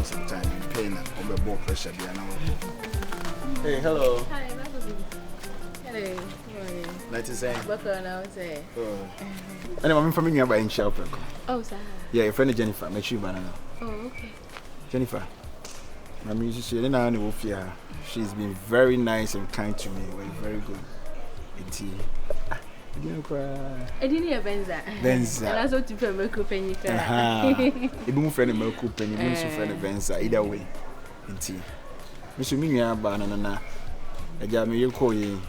for some time in pain and over blood pressure. Hey, hello. Hi, hello. Nice to say. And I'm from India by in Shelper. Oh, sir. Yeah, your friend Jennifer, make sure banana. Oh, okay. Jennifer. I mean, she's been very nice and kind to me. Very good. I didn't hear venza. Venza. And also to pay milk penny. Even friend of milk penny, means friend of venza, either way. Mr. Minya banana. A jam you call you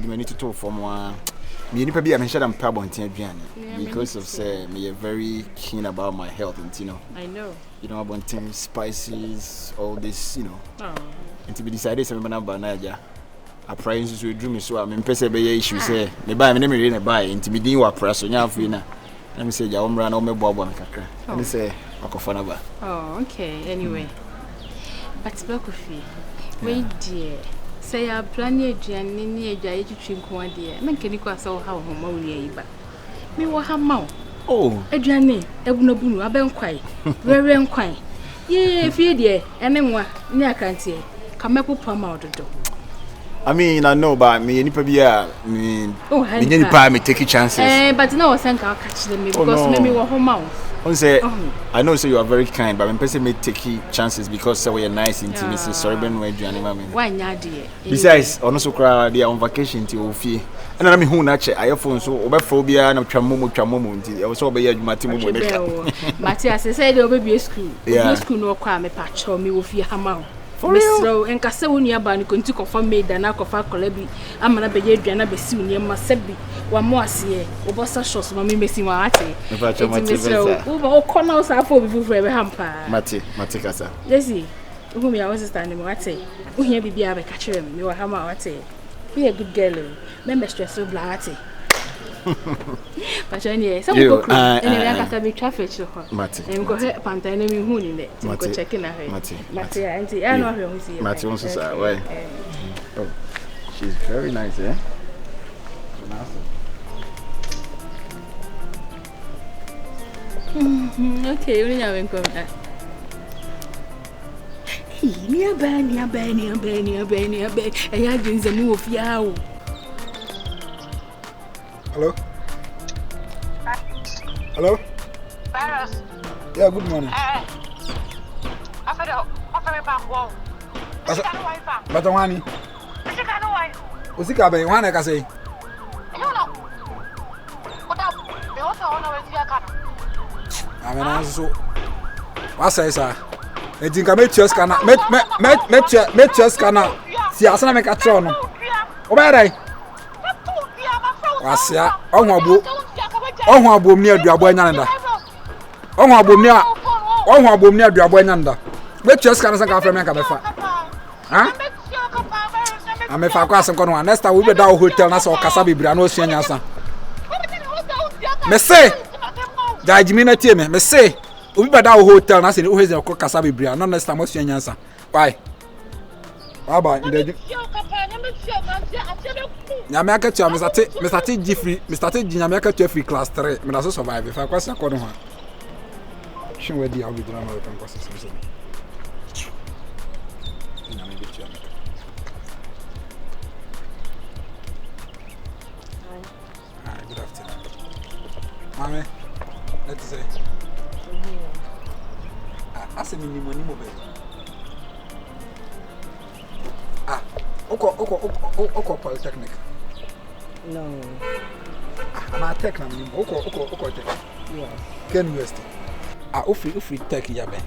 need to talk for more. Me need to be a mention and pub on because of say me very keen about my health and I know. You know about things, spices, all this, Oh. And to be decided something about Naja. A price will drew me so I'm in Pesabay issue say, me buy me name in a buy into me do a press on your fina. Let me say, ya run on my bob on cacra. Let me say, Okofanaba. Oh, okay. Anyway, but Bokofi, wait, dear. Say, I plan your journey near Jay to drink one dear. Man, can you call so how home but me what have mouth? Oh, a journey, a bunabunu, a ben quite, very unquiet. Yea, fear dear, and then what near can't say. Come up with palm out the door. I mean, I know about me, any probably, me take chances. But no, I think I'll catch them because maybe we're home mouth. I know, so you are very kind, but I'm person may take chances because we are nice intimacy. Sorry, Ben, where Johnny, mammy. Why not, dear? Besides, also cry, they are on vacation to Ophie. And I mean, who naturally, I have phone so obephobia and chamomo. I was over here, Matimo. Matthias said, there will be a school. Yeah, school no crime, a patch or me with your hammer. For real, and Cassawonia Ban could take off a maid and alcohol colebi. I'm an abbey, and a soon, you must be one more see. Obosa shows, mammy missing my ate. Over corners are for before a hamper. Maticasa. Let's see. Whom I was standing, what say? Who here be a catcher him, you are hammer, what say? Be a good girl, remember stress of blatty. But anyway, some go anyway, I got to be traffic to her. And go ahead, pantan, and who in it. Go check in her. Matty, auntie, I know who see. Matty wants to say, why? Oh, she's very nice, eh? Okay, we have come back. Near Ben, and I didn't the move yaw. Hello? Hello? Vyrus. Yeah, good morning. I fed up. I'm back home. But the one. What's the cabin? One I can say. You know. What up? They also on with your car. I mean, also. What says I? I think I met your scanner. Met your scanner. See, I saw make a tron. Obey. Wasia, oh, boom near Duabuananda. Oh, boom near Duabuananda. Let your scanners and from Macabefa. Huh? I'm a Facas and Conwan. Next time we be down hotel us or Casabi Brano Sienasa. Messay, Jajimina Timmy, Messay, we be down hotel us in Uhiz or Casabi Brian, not next time was Sienasa. Bye. Bye bye. Yamaka to Mr. T. Jeffrey, Mr. T. Yamaka to free class 3. May also survive if I question one. She will be out with the American process. Good afternoon. Mammy, let's say. I said, money mobile. Oko Polytechnic. No. I'm tech na Oko Tech. Yes. Ken University. Ufri Tech yabe.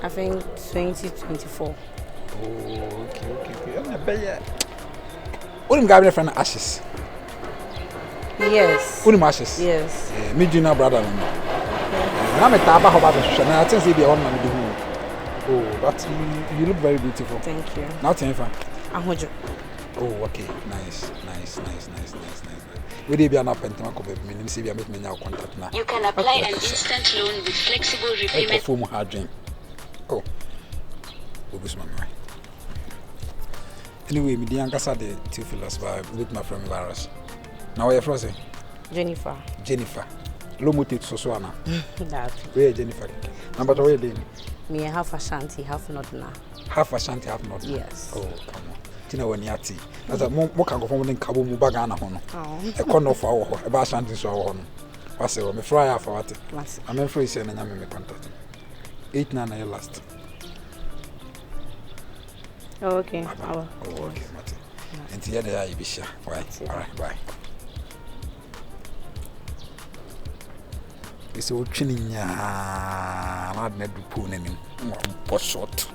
I think 2024. Oh, okay. I'm better. Unim gabe friend Ashes. Yes. Unim Ashes. Yes. Me junior brother no. Na me taba ho ba be hwe na I think say be on na me do. Oh, but you look very beautiful. Thank you. Now tell me. Ahojo. Oh, okay. Nice. We did be an up and talk about me. See, we are making now contact now. You can apply an instant loan with flexible repayment. For hard dream. Oh, anyway, me the Ankasa the two philosopher with my friend Vyrus. Now, where you from? Jennifer. low motive so ana. That. Where Jennifer? Number 2 where Me half Ashanti, half Northerner. half Ashanti, half North. Yes. Oh, come on. Tina when yati. As a mo can go from the Cabo Mubagana hono. Oh. A corner for our about Ashanti so hono. What's it? Me fry for what? I'm afraid saying I'm in contact. 8 9 last. Oh, okay. Oh, okay, Mate. And the other I be sure. Right. All right, bye. It's all chinning ya. Not need to pull any more short.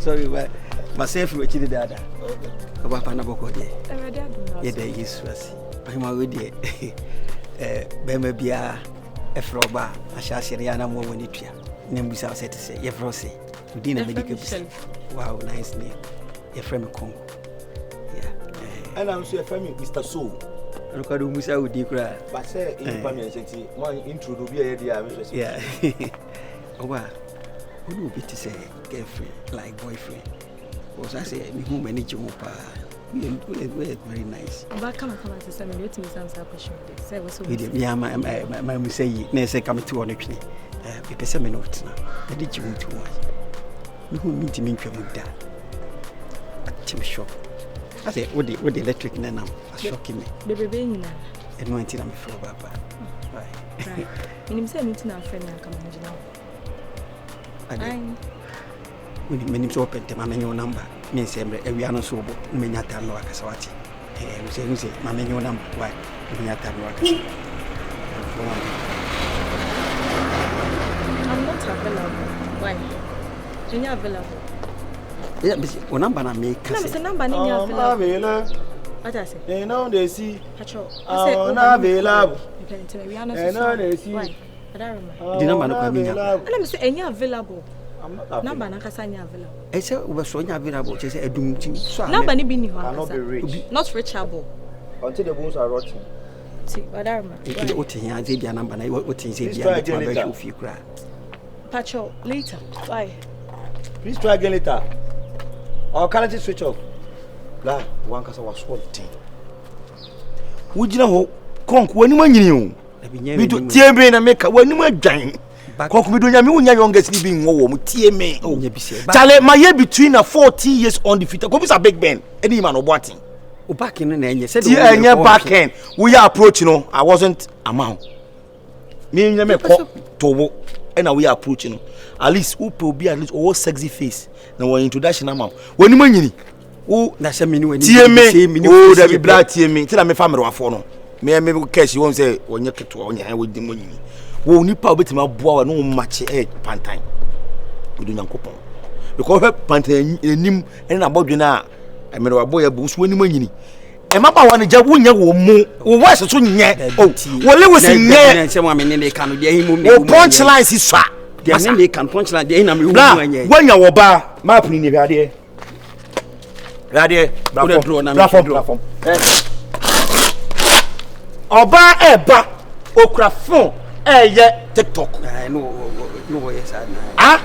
Sorry, but myself with you, Dada. About Panaboko, yeah, there is was. I'm already Bemabia, a froba, a Shashiriana Momonitria. Nembusa said to say, Yefrose, within a medical. Wow, nice name. A friend Congo. Yeah, and I'm sure family, Mr. Soul. Look at Musa would declare, but say in permanency, one intro to be a idea. Yeah. Oh, wow. Who would be to say girlfriend like boyfriend? Was I say who manage your pa? We very nice. But come and say me let me answer question. Say was so. Yeah, my say na say come to on twi. Be pese me not na. Na di jimu too much. Me who meet me ntwa mu da. Atim shop. I say what the electric na nam. Shocking me. Bebe nyina. E no anti na me fro baba. Bye. Minim say me tina friend na come njina. When many so open to my menu number, me say, we are not so many time no Akasawati. We say, my menu number, why? We are time no I'm not available. Why? You're not available. Yeah, but one number I make. No, it's a number you're available. What I say? They know they see. Oh, not available. You can tell me we are not. They see. Why? I don't remember. The number no come in. Let me say, any available. I'm not available. Number na kasa available. I say we so available. Just say edum. Number ni bi ni ho. Cannot be reached. Not reachable. Until the bones are rotting. See, I don't remember. The otin ya say bia number na otin say bia na ba show fi kra. Pacho later. Bye. Please try again later. Or can I just switch off? La, one kasa was swollen. Wujina ho konk wani manyini o. Me do tie me na make wani madwan. Konk me do nya me wonya youngest ni bi nwo mo tie me. Oh, chale my year between 40 years on the feet. Ko bisa big ben. Eni man oboatin. O back in na enye said the enye back end. We are approaching no. I wasn't amount. Me nya me ko towo. And we are approaching. At least who will be at least all sexy face. Now our introduction amount. Wani manyini. Oh, na se me ni wani. Tie me. Oh, that be black tie me. Till I me family wa for no. Me cash you won't say onye keto onye han with the money. Wo nipa obetima boa no match pantan. We do nyankopon. Because pantan enim ene na bodwena a me wa boy ya bu so anim anyini. E maba wa ne ja wonya wo mu. Wo wa so nye. Oh, wo le wo si nye. Se mo me ne ka no de himu me. Wo punchline si swa. De ne kan punchline de na me wo anya. Wonya wo ba map ni ne hwade. Hwade. Platform. Oba eba okra phone eye TikTok. No yes ah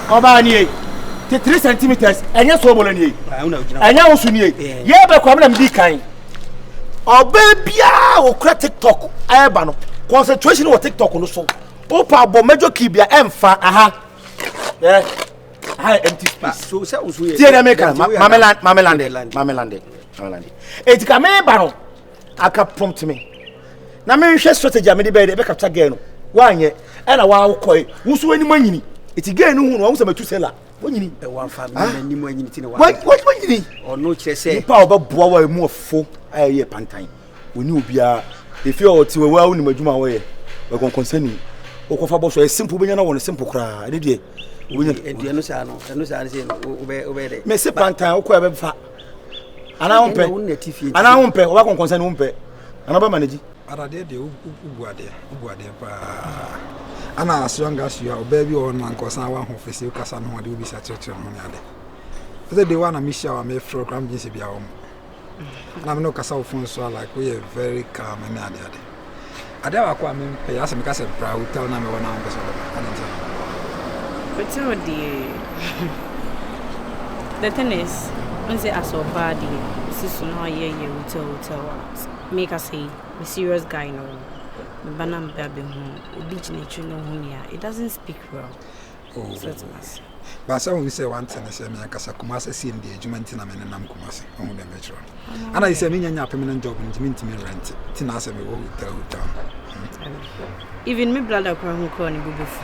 oba ni 3 centimeters enye sobolo ni enye osu ni ye be kwa na mdi kan oba bia okra TikTok eba no concentration wo TikTok no so opa bo mejo kibia emfa aha high empty space so say osu ye tie na make mamelande it ka me ba no aka prompt me na me hwe strategy me de be capture girl no wanye e na wa koi wusu ani manyini iti girl no hu no wo se matu sela wonyini e wan family ni mu anyini ti ne wa wanyini o no kire se pa obaboa wa mu ofo aye pantan oni obia efi o ti we wa ni madwuma wo ye we kon conseni o ko fa bo so e simple benya na wo simple kra ade de and you know, say, obey. Messi pantan, who ever fat. And I won't pay. And I won't pay. What concern won't pay. Another manager. Ara de uguade ana as young as you are baby on man cause na one ho face you kasa no de obi sa church no ade so the one na me share me program jinsi bia o na me no kasa phone so like we are very calm and ade wa kwa me pay as me kasa bra hotel na me wona on person but the thing is when say as body sis no ye hotel make us say a serious guy no banam baby beach nature no hunia it doesn't speak well. Oh, so it must. But so we say one thing say me akasa kumase see in the adjustment na me nam kumase on the metro and I say me nya permanent job ntimi rent tin na say me hotel even me brother who call ni bubufu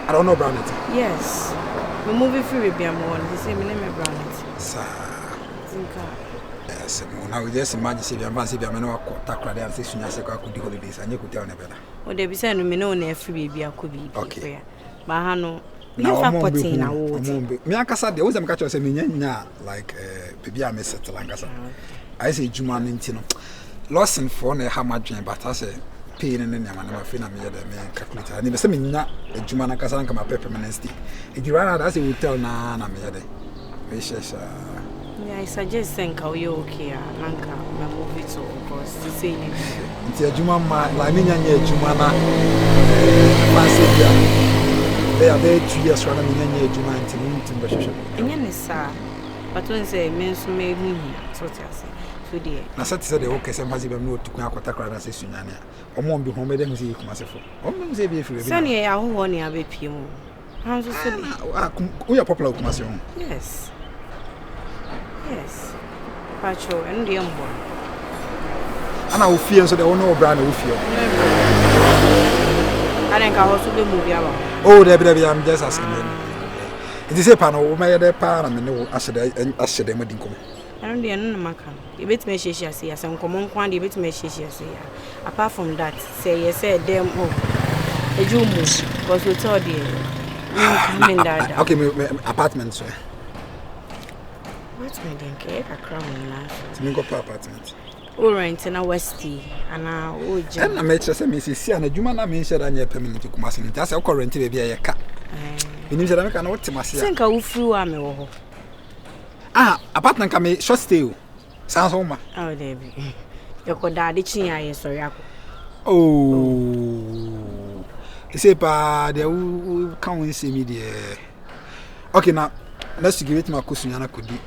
I don't know Brown it. Yes, we movie free be am one they say me name Brown it sa tinka. Yes, now we just imagine if you are saying no takra dey say sunya say kwa kudi holidays anye hotel na beda. O dey be say no me no na free baby akobi. Okay. Ba ha no na fa potting na wo. Me akasa dey, wo say me catch say me nya like baby am settle angasa. I say juma nti no. Lesson for na ha madwen but I say pay ne nyama na mafi na me dey me calculate. Ani be say me nya juma na kasa nka ma permanent stay. E di rana that say hotel na me dey. Me shesha. Yeah, I suggest senka you okay nanka na move it to because say it. Nti adwuma ma la me nya adwuma na fancy bia. They are very 2 years run me nya adwuma nti me ntim be hwehwe. Enya ne sa. But when say me so me hu so ti ase. So dey. Na say dey okay say mazi be no tukun akota kra na say sunyane a. Omo bi home dey hu say kuma sefo. Omo say be free be. Say ne ya ho ne abepie mu. Han so say. We are popular kuma say. Yes. Yes. Pacho, and the young boy. And I will fear so they will know brand will fear. I think I also be movie about. Oh, there I'm just asking. It is a panel, my other pan, and no, I said, them with income. I don't know, Macan. You bet me, she say, some common quantity, bet me, she say. Apart from that, say, yes, say, them, a Jew move, because we told you. Okay, my apartment, sir. What's my dinky? A crown to me go for apartment. Oh, rent in a Westie, and now, oh, Jen, I made just a Mrs. and a Jumana means that I'm permanent to Kumasin. That's our current baby a cat. You need to know what to myself. Think I will flew army. Ah, apartment can make short stay. Sounds home. Oh, Debbie. Your could daddy chin, I sorry. Oh, you say, pa, they will come see me there. Okay, now let's give it my cousin could be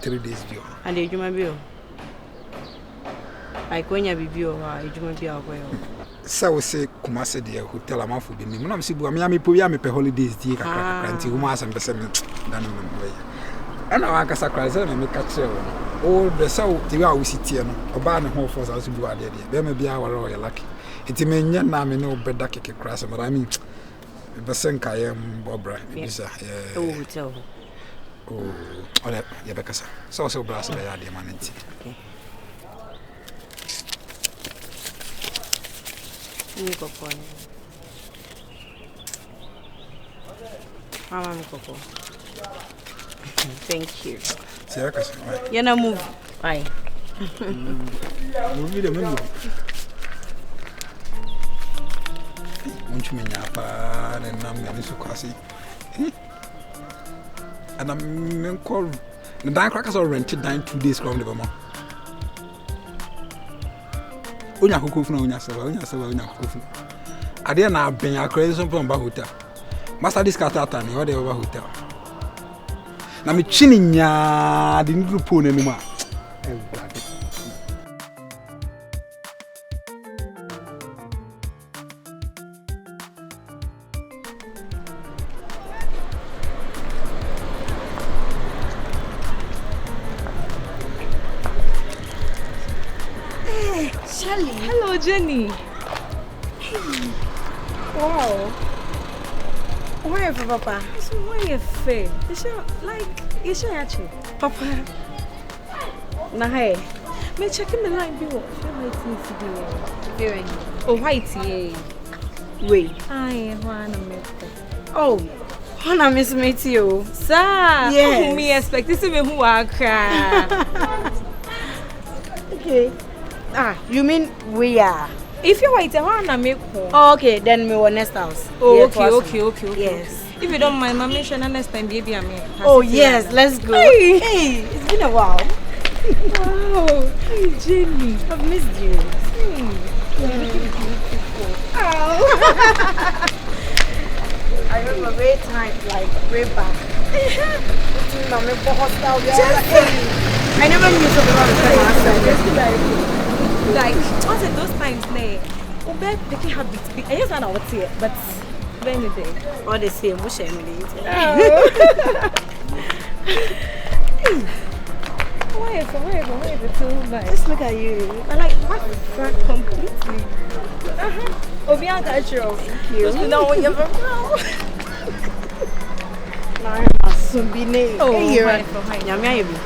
3 days due. And the Juma bill. Like when you be bill, you might be away. So we say, Kumasa, dear, hotel a month will be named. I'm saying, Miami, Puyami, per holidays, dear, until you must understand. And I can sacrifice and make a chair. Oh, the south, the way we sit here, a barn home for us to do our day. There may be our royal lucky. It may not be no better kick a crash, but I mean, the sink I am Bobra. Oh, tell. Oh, yeah, because so brass by the man. Thank you. You know, move. Bye. Move the move. Won't you mean and I'm so classy? And I'm called the dine crackers are rented 2 days from the Vermont. Unya Hukufno, Unya. I dare not bring a crazy from Bahuta. Master this cat out and what they over hotel. Now me chinning ya didn't do poon anymore. Hello, Jenny. Hey. Wow. Why are you, Papa? So why are you fair? You should actually. Papa. Nah, hey. Me checking the line bill. Oh, white, yeah. Wait. I want to make it. Oh, Wanna miss meet you? Sir, Yes. me expect to see me who are cry. Okay. You mean we are? If you wait, I wanna make home. Oh, okay, then we will next house. Oh, Yeah, okay, trust me. okay. Yes. If you don't mind, my mention next time, baby, I mean. Oh, yes, let's go. Hey. Hey, it's been a while. Wow. Hey, Jenny. I've missed you. You're looking beautiful. Oh. I remember very time, like, way back. I never knew something about the Like, what's it those times, nay? Oh, babe, picking habits. I just don't know what's here, but any day. all the same, we share with Why is it too much? Just look at you. I like what completely. Obian natural. Thank you. You know what you're from. Sumbine. Oh, Hey, you're my right. God, my God. Nyame ayebi.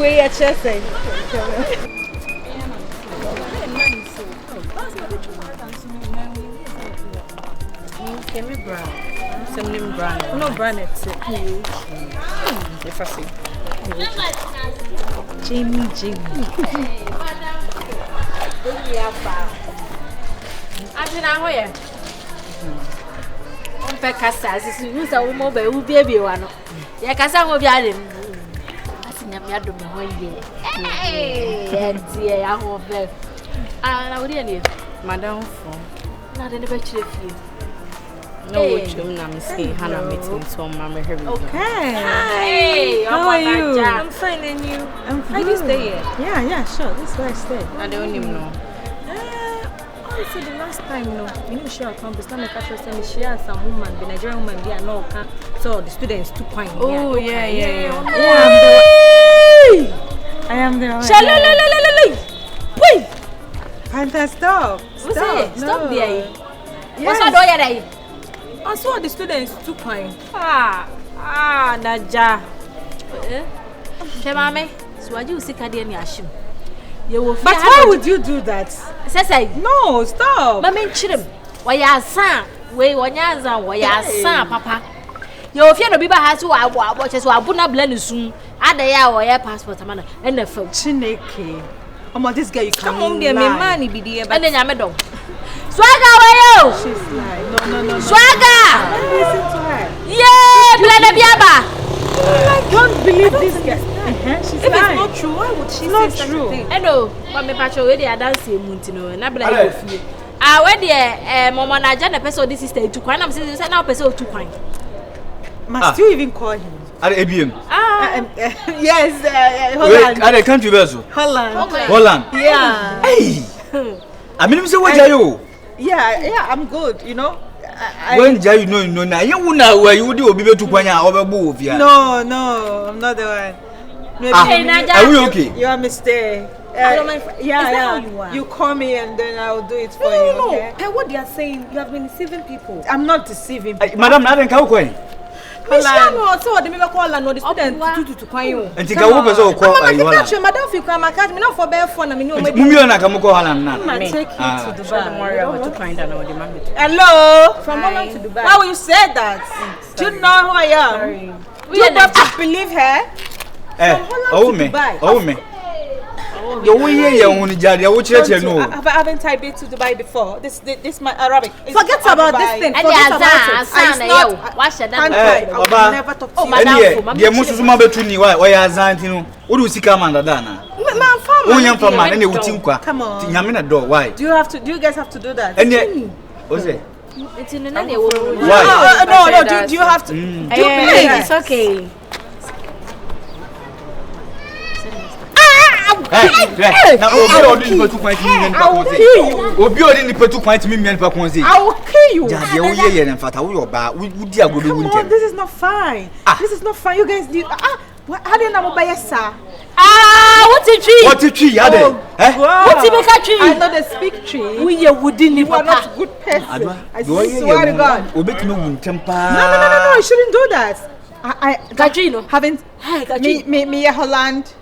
Wait, a chest. Kemi brown. Some name brown. No, brand it. If I see. Jamie. Ajina hoye. Ompe kasa sisi nusa wo mo ba wu bie wa no. Ye kasa ngo bia dem. Asinya mi adom ho ye. Enti ya ho be. Na wodi ani. Madam fo. Na de ne ba kire fie. No, which I'm saying, Hannah meeting so Mama Harry. Okay. Hi, How are you? I'm fine, and you? I'm How do you stay here? Yeah, sure. This is where I stay. I don't even know. Honestly, the last time, you know, she accomplished. Time I catch her saying she has some woman, the Nigerian woman, they are no can. So the students took wine. Oh, yeah. I am the one. Wait! Pantan, stop. Stop there. Yes. What's that door? I saw the students took wine. Naja. Shemame, so I do see Kadi and Yashim. But why would you do that? Say, No, stop. Mamma Chim, why ya son, way one yazan, why ya son, Papa. Your fear of Biba has to watch us, so I would not blend soon. Add a year or your passport, and the phone. Chineke. This girl, you come home there, my money be there, And then Yamado. Swaga, where you? she's like, no. Swaga! Listen to her. Yeah, Blada Biaba. I don't believe this girl. She's If it's lying. not true, why would she Not say true. such a thing? I know, but me pacho we dey dance Muntino, na bla you feel. When the mama na ja na person this sister to kwan am say na person to kwan. Must you even call him? Are ABM? Yes, Wait, are country verso? Holland. Holland. Yeah. Hey. I mean, say what are you? Yeah, I'm good, you know. When you know now, you know where you do be to Kwanya over move. No, I'm not the one. Maybe Are we okay? you are mistake. Yeah. You call me and then I'll do it for you. No. Okay? Hey, what they are saying, you have been deceiving people. I'm not deceiving people. Madam, I don't know. Holland. So they make call and no the student to call you. And think I will also call you. Madam, you come catch me not for bare phone. I mean, no, Mumiona come call Holland now. I'm take you to Dubai. Don't worry, I will to find out the market. Hello? from Holland to Dubai. Why will you say that? Do you know who I am? Do you have to believe her? Oh me. The way you want to judge, I will check you know. Haven't I been to Dubai before? This my Arabic. Forget about this thing. And Forget about it. Wash it Can't down. talk. I will never talk to you. Madam, The Musuma between you, why are Zantino? What do you see come under Dana? Man, farmer. Oh, young farmer, and you would think, Come on. Yamina door, why? Do you guys have to do that? And yet, what's it? it's in the Why? No. Do you have to? Do you believe It's okay. Now, Obi didn't put quite Obi didn't put quite me and Paconzi. I will kill you. Yeah, and Fata, we are bad. We dear good Come on, winter. this is not fine. This is not fine. You guys do. How do you know about yes, sir? What's a tree? What a tree, are they? What's a make a tree? I know they speak tree. We wouldn't You are not a good person. I swear to God. Obi no temper. No. You shouldn't do that. I Katrina. haven't. Hey, Katrina. Me, Holland.